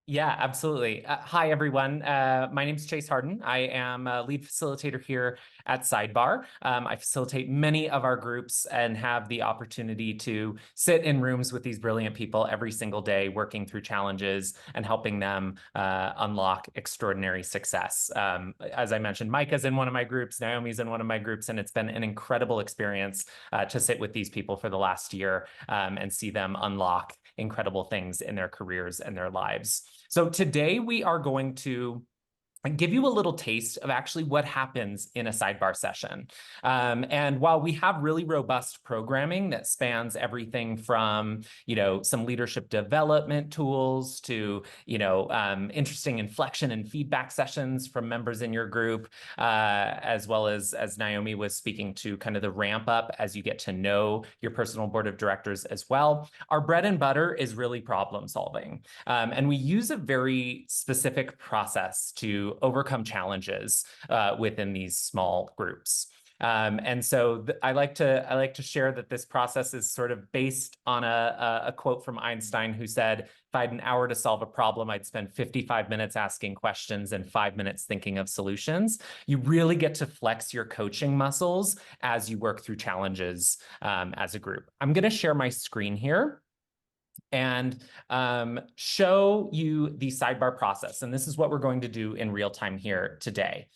Yeah, absolutely. Hi, everyone. My name is Chase Harden. I am a lead facilitator here at Sidebar. I facilitate many of our groups and have the opportunity to sit in rooms with these brilliant people every single day, working through challenges and helping them unlock extraordinary success. As I mentioned, Micah's in one of my groups, Naomi's in one of my groups, and it's been an incredible experience to sit with these people for the last year and see them unlock incredible things in their careers and their lives. So today we are going to give you a little taste of actually what happens in a sidebar session. And while we have really robust programming that spans everything from, some leadership development tools to, interesting inflection and feedback sessions from members in your group, as well as Naomi was speaking to kind of the ramp up as you get to know your personal board of directors as well. Our bread and butter is really problem solving. And we use a very specific process to overcome challenges within these small groups. And so I like to share that this process is sort of based on a quote from Einstein, who said, "If I had an hour to solve a problem, I'd spend 55 minutes asking questions and 5 minutes thinking of solutions." You really get to flex your coaching muscles as you work through challenges as a group. I'm going to share my screen here and show you the sidebar process. And this is what we're going to do in real time here today.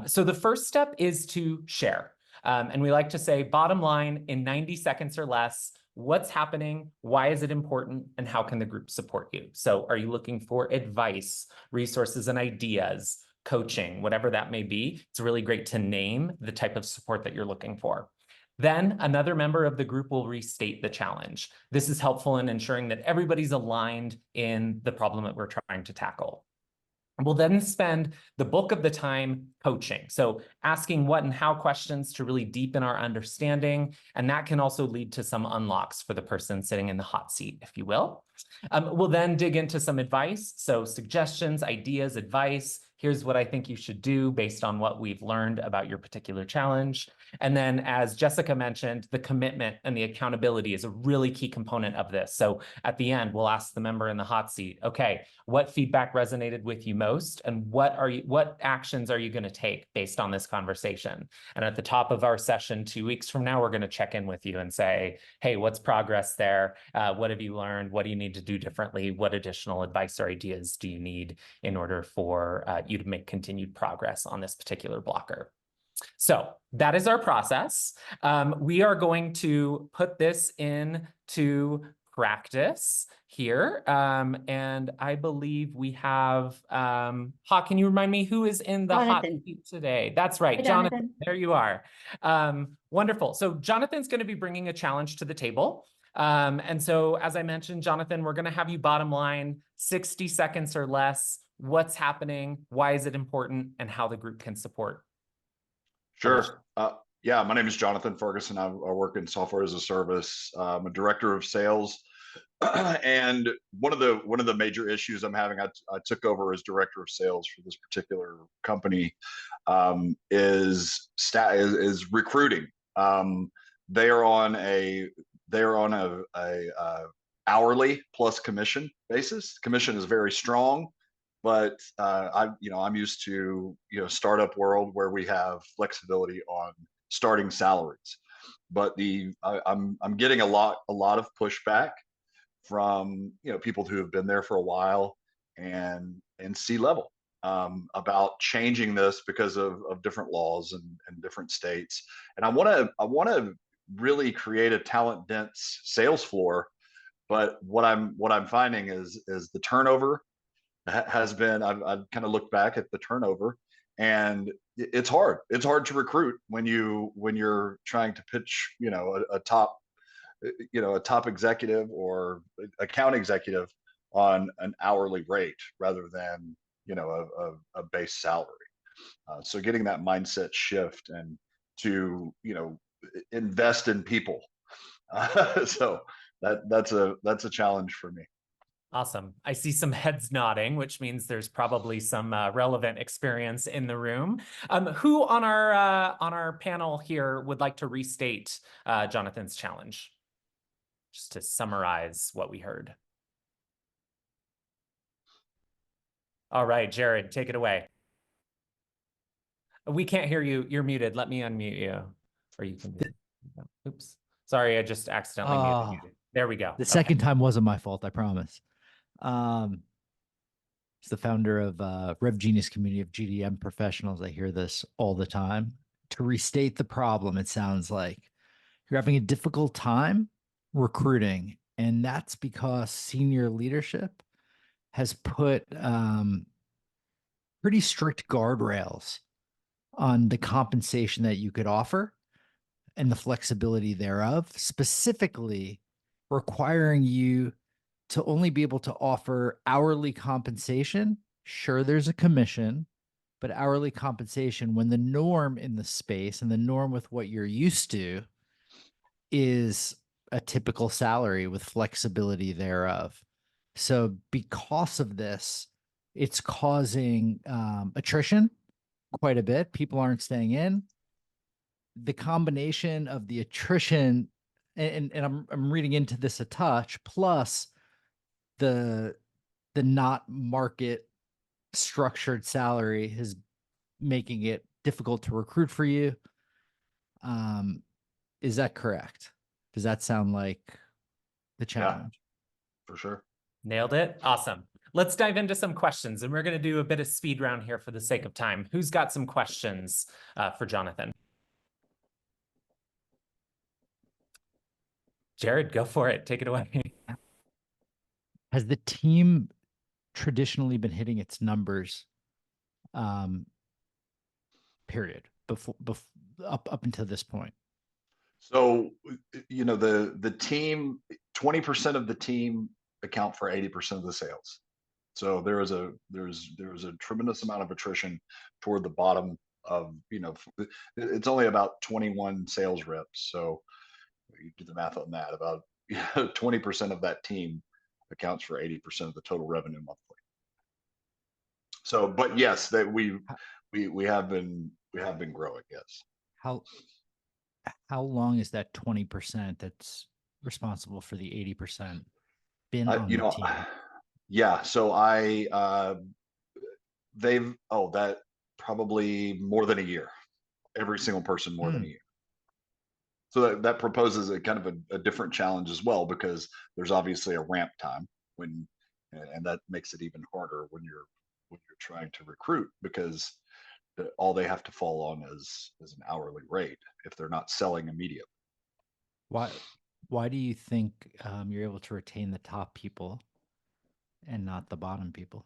So the first step is to share. And we like to say, bottom line, in 90 seconds or less, what's happening, why is it important, and how can the group support you? So are you looking for advice, resources and ideas, coaching, whatever that may be? It's really great to name the type of support that you're looking for. Then another member of the group will restate the challenge. This is helpful in ensuring that everybody's aligned in the problem that we're trying to tackle. We'll then spend the bulk of the time coaching. So asking what and how questions to really deepen our understanding. And that can also lead to some unlocks for the person sitting in the hot seat, if you will. We'll then dig into some advice. So suggestions, ideas, advice. Here's what I think you should do based on what we've learned about your particular challenge. And then, as Jessica mentioned, the commitment and the accountability is a really key component of this. So at the end, we'll ask the member in the hot seat, okay, what feedback resonated with you most? And what actions are you going to take based on this conversation? And at the top of our session 2 weeks from now, we're going to check in with you and say, hey, what's progress there? What have you learned? What do you need to do differently? What additional advice or ideas do you need in order for you to make continued progress on this particular blocker? So that is our process. We are going to put this into practice here. And I believe we have, can you remind me who is in the hot Jonathan. seat today? That's right, Hi, Jonathan. There you are. Wonderful. So Jonathan's going to be bringing a challenge to the table. And so, as I mentioned, Jonathan, we're going to have you bottom line 60 seconds or less. What's happening? Why is it important? And how the group can support. Sure. Yeah, my name is Jonathan Ferguson. I work in software as a service. I'm a director of sales. And one of the major issues I'm having, I took over as director of sales for this particular company, is recruiting. They are on a hourly plus commission basis. Commission is very strong, but I'm used to startup world where we have flexibility on starting salaries. But I'm getting a lot of pushback from people who have been there for a while and C-level about changing this because of different laws and different states. And I want to really create a talent dense sales floor. But what I'm finding is the turnover has been, I've kind of looked back at the turnover, and it's hard to recruit when you're trying to pitch a top executive or account executive on an hourly rate rather than a base salary. So getting that mindset shift and to invest in people. So that's a challenge for me. Awesome. I see some heads nodding, which means there's probably some relevant experience in the room. Who on our panel here would like to restate Jonathan's challenge? Just to summarize what we heard. All right, Jared, take it away. We can't hear you. You're muted. Let me unmute you. Or you can mute. Oops. Sorry, I just accidentally muted Oh, you. There we go. the Okay. second time wasn't my fault, I promise. It's the founder of Rev Genius community of GDM professionals. I hear this all the time. To restate the problem, it sounds like you're having a difficult time recruiting, and that's because senior leadership has put pretty strict guardrails on the compensation that you could offer and the flexibility thereof, specifically requiring you to only be able to offer hourly compensation. Sure, there's a commission, but hourly compensation when the norm in the space and the norm with what you're used to is a typical salary with flexibility thereof. So, because of this, it's causing attrition quite a bit. People aren't staying in. The combination of the attrition, and I'm reading into this a touch, plus the not market structured salary is making it difficult to recruit for you. Is that correct? Does that sound like the challenge? For sure. Nailed it. Awesome. Let's dive into some questions, and we're going to do a bit of speed round here for the sake of time. Who's got some questions for Jonathan? Jared, go for it. Take it away. Has the team traditionally been hitting its numbers, period, before up until this point? So, the team, 20% of the team account for 80% of the sales. So there's a tremendous amount of attrition toward the bottom of, it's only about 21 sales reps. So you do the math on that. About 20% of that team accounts for 80% of the total revenue monthly. So, but yes, that we have been growing. Yes. How long is that 20% that's responsible for the 80% been I, on you the know, team? yeah. So that probably more than a year. Every single person more than a year. So that proposes a kind of a different challenge as well, because there's obviously a ramp time and that makes it even harder when you're trying to recruit, because all they have to fall on is an hourly rate if they're not selling immediately. Why do you think you're able to retain the top people and not the bottom people?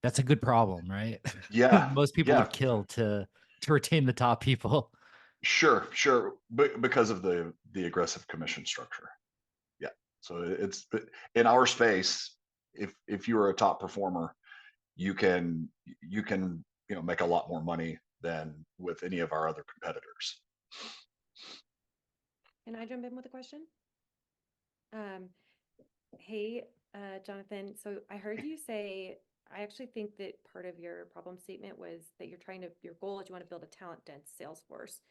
That's a good problem, right? Yeah. Most people Yeah. would kill to retain the top people. Sure. But because of the aggressive commission structure. Yeah. So it's in our space, if you are a top performer, you can make a lot more money than with any of our other competitors. Can I jump in with a question? Hey, Jonathan, so I heard you say, I actually think that part of your problem statement was that your goal is you want to build a talent dense sales force.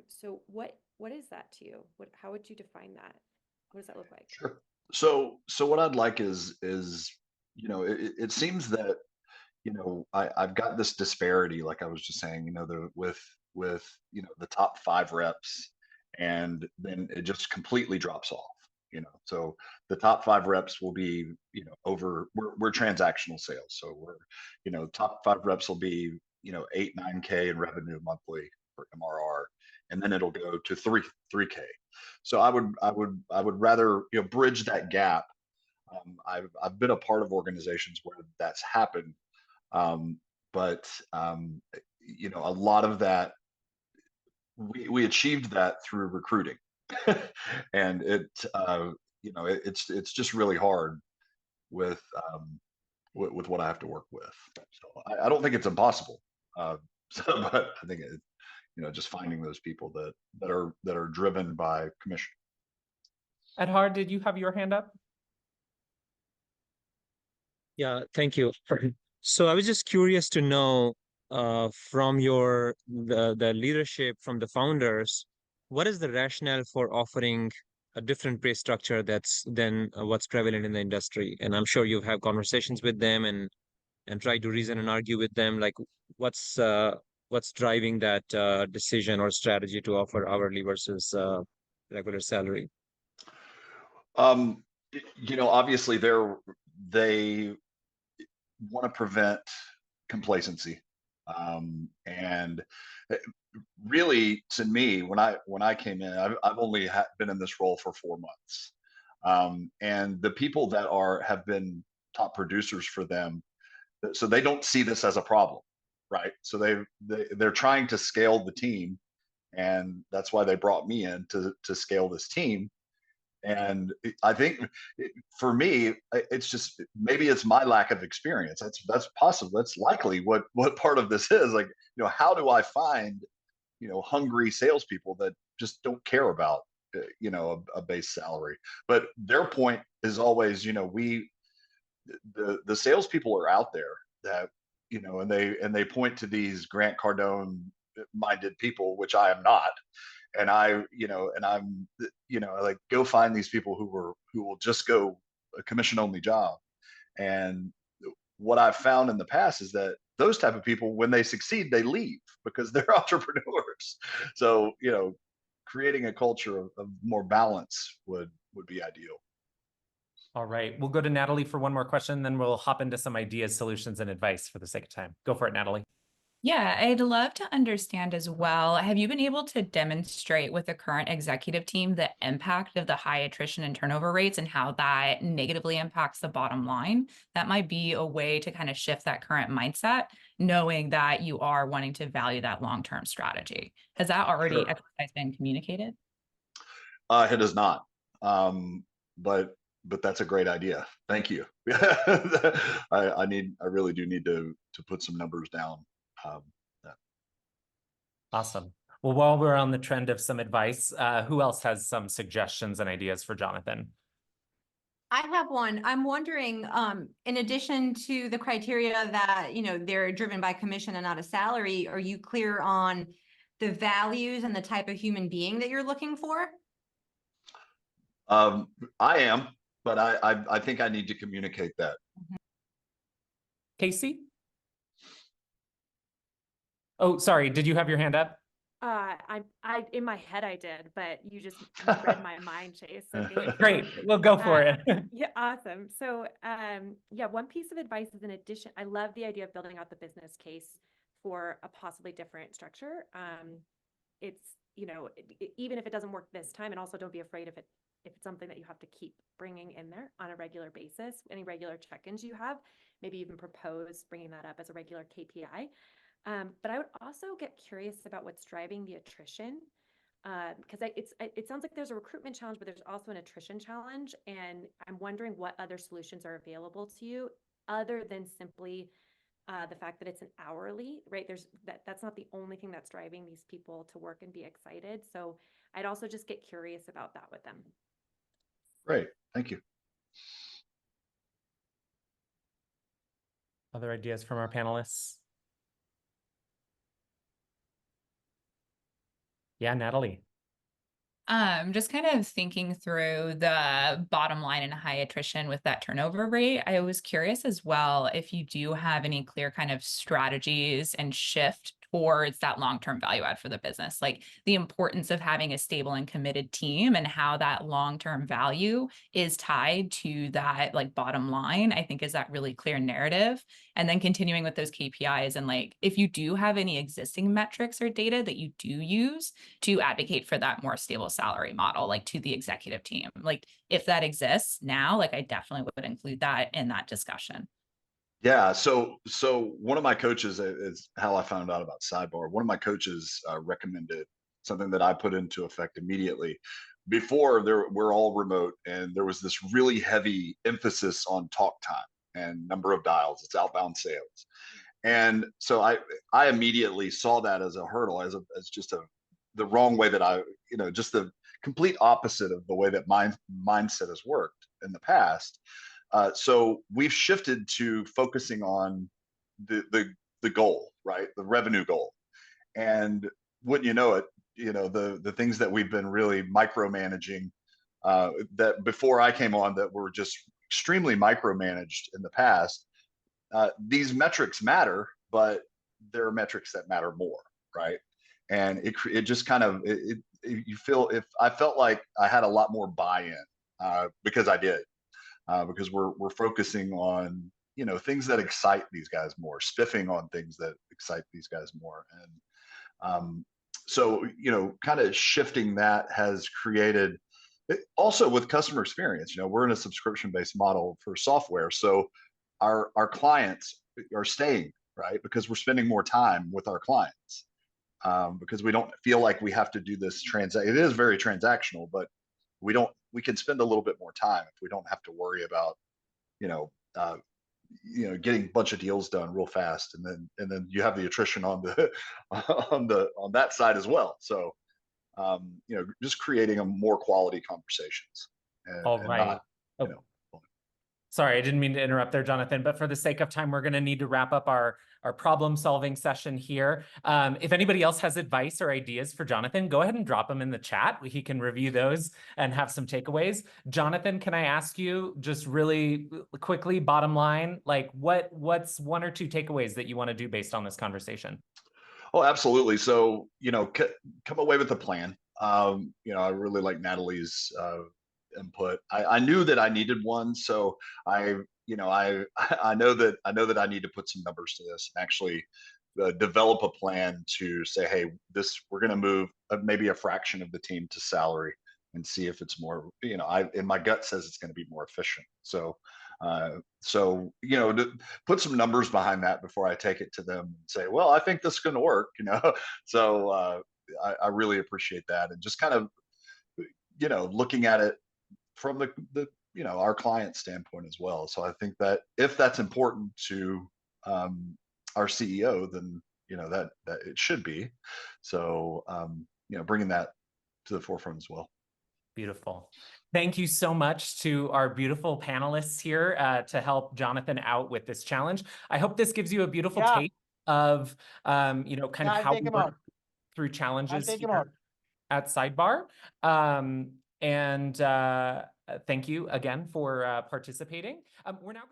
So what is that to you? How would you define that? What does that look like? Sure. So what I'd like is it seems that I've got this disparity, like I was just saying, with the top 5 reps, and then it just completely drops off. So the top 5 reps will be, we're transactional sales. So top 5 reps will be, 8, 9K in revenue monthly for MRR, and then it'll go to 3K. So I would rather, bridge that gap. I've been a part of organizations where that's happened. But a lot of that, we achieved that through recruiting. And it's just really hard with what I have to work with. So I don't think it's impossible. But I think just finding those people that are driven by commission. Edhard, did you have your hand up? Yeah, thank you. So I was just curious to know from the leadership, from the founders, what is the rationale for offering a different pay structure that's than what's prevalent in the industry. And I'm sure you have conversations with them and try to reason and argue with them, like what's driving that decision or strategy to offer hourly versus regular salary. Obviously they want to prevent complacency. And really, to me, when I came in, I've only been in this role for 4 months. And the people that have been top producers for them, so they don't see this as a problem, right? So they're trying to scale the team, and that's why they brought me in to scale this team. And I think for me, it's just, maybe it's my lack of experience. That's possible. That's likely what part of this is. Like, how do I find, hungry salespeople that just don't care about, a base salary? But their point is always, the salespeople are out there that, and they point to these Grant Cardone minded people, which I am not. And I'm, like, go find these people who will just go a commission only job. And what I've found in the past is that those type of people, when they succeed, they leave because they're entrepreneurs. So, creating a culture of more balance would be ideal. All right, we'll go to Natalie for one more question, then we'll hop into some ideas, solutions, and advice for the sake of time. Go for it, Natalie. Yeah, I'd love to understand as well. Have you been able to demonstrate with the current executive team the impact of the high attrition and turnover rates and how that negatively impacts the bottom line? That might be a way to kind of shift that current mindset, knowing that you are wanting to value that long-term strategy. Has that already Sure. exercise been communicated? It is not. But that's a great idea. Thank you. I really do need to put some numbers down. Awesome. Well, while we're on the trend of some advice, who else has some suggestions and ideas for Jonathan? I have one. I'm wondering, in addition to the criteria that, they're driven by commission and not a salary, are you clear on the values and the type of human being that you're looking for? I am, but I think I need to communicate that. Casey? Oh, sorry. Did you have your hand up? I in my head I did, but you just read my mind, Chase. So thank you. Great. We'll go for it. Yeah, awesome. So, yeah, one piece of advice is, in addition, I love the idea of building out the business case for a possibly different structure. It's, even if it doesn't work this time, and also don't be afraid if it's something that you have to keep bringing in there on a regular basis, any regular check-ins you have, maybe even propose bringing that up as a regular KPI. But I would also get curious about what's driving the attrition, because it sounds like there's a recruitment challenge, but there's also an attrition challenge. And I'm wondering what other solutions are available to you other than simply the fact that it's an hourly, right? That's not the only thing that's driving these people to work and be excited. So I'd also just get curious about that with them. Great. Thank you. Other ideas from our panelists? Yeah, Natalie. Just kind of thinking through the bottom line and high attrition with that turnover rate. I was curious as well if you do have any clear kind of strategies and shift towards that long-term value add for the business, like the importance of having a stable and committed team and how that long-term value is tied to that like bottom line, I think is that really clear narrative. And then continuing with those KPIs and like, if you do have any existing metrics or data that you do use to advocate for that more stable salary model, like to the executive team, like if that exists now, like I definitely would include that in that discussion. Yeah. So one of my coaches, is how I found out about Sidebar. One of my coaches recommended something that I put into effect immediately. Before, we're all remote, and there was this really heavy emphasis on talk time and number of dials. It's outbound sales. And so I immediately saw that as a hurdle, as just the wrong way that just the complete opposite of the way that my mindset has worked in the past. So we've shifted to focusing on the goal, right? The revenue goal. And wouldn't you know it, the things that we've been really micromanaging that before I came on that were just extremely micromanaged in the past. These metrics matter, but there are metrics that matter more, right? And it just kind of you feel, if I felt like I had a lot more buy-in because I did, because we're focusing on things that excite these guys more, spiffing on things that excite these guys more, and so kind of shifting that has created. Also with customer experience, we're in a subscription-based model for software, so our clients are staying, right? Because we're spending more time with our clients, because we don't feel like we have to do this it is very transactional, but we can spend a little bit more time if we don't have to worry about uh, getting a bunch of deals done real fast, and then you have the attrition on the on that side as well. So just creating a more quality conversations, All and right. not Sorry, I didn't mean to interrupt there, Jonathan, but for the sake of time, we're going to need to wrap up our problem-solving session here. If anybody else has advice or ideas for Jonathan, go ahead and drop them in the chat. He can review those and have some takeaways. Jonathan, can I ask you just really quickly, bottom line, like what's one or two takeaways that you want to do based on this conversation? Oh, absolutely. So, come away with a plan. I really like Natalie's input. I knew that I needed one, so I I know that I need to put some numbers to this and actually develop a plan to say, hey, we're going to move maybe a fraction of the team to salary and see if it's more. And my gut says it's going to be more efficient. So to put some numbers behind that before I take it to them and say, well, I think this is going to work. So I really appreciate that, and just kind of looking at it from the our client standpoint as well. So I think that if that's important to our CEO, then that it should be. So bringing that to the forefront as well. Beautiful. Thank you so much to our beautiful panelists here to help Jonathan out with this challenge. I hope this gives you a beautiful taste of kind of how we work through challenges here at Sidebar. And thank you again for participating. We're now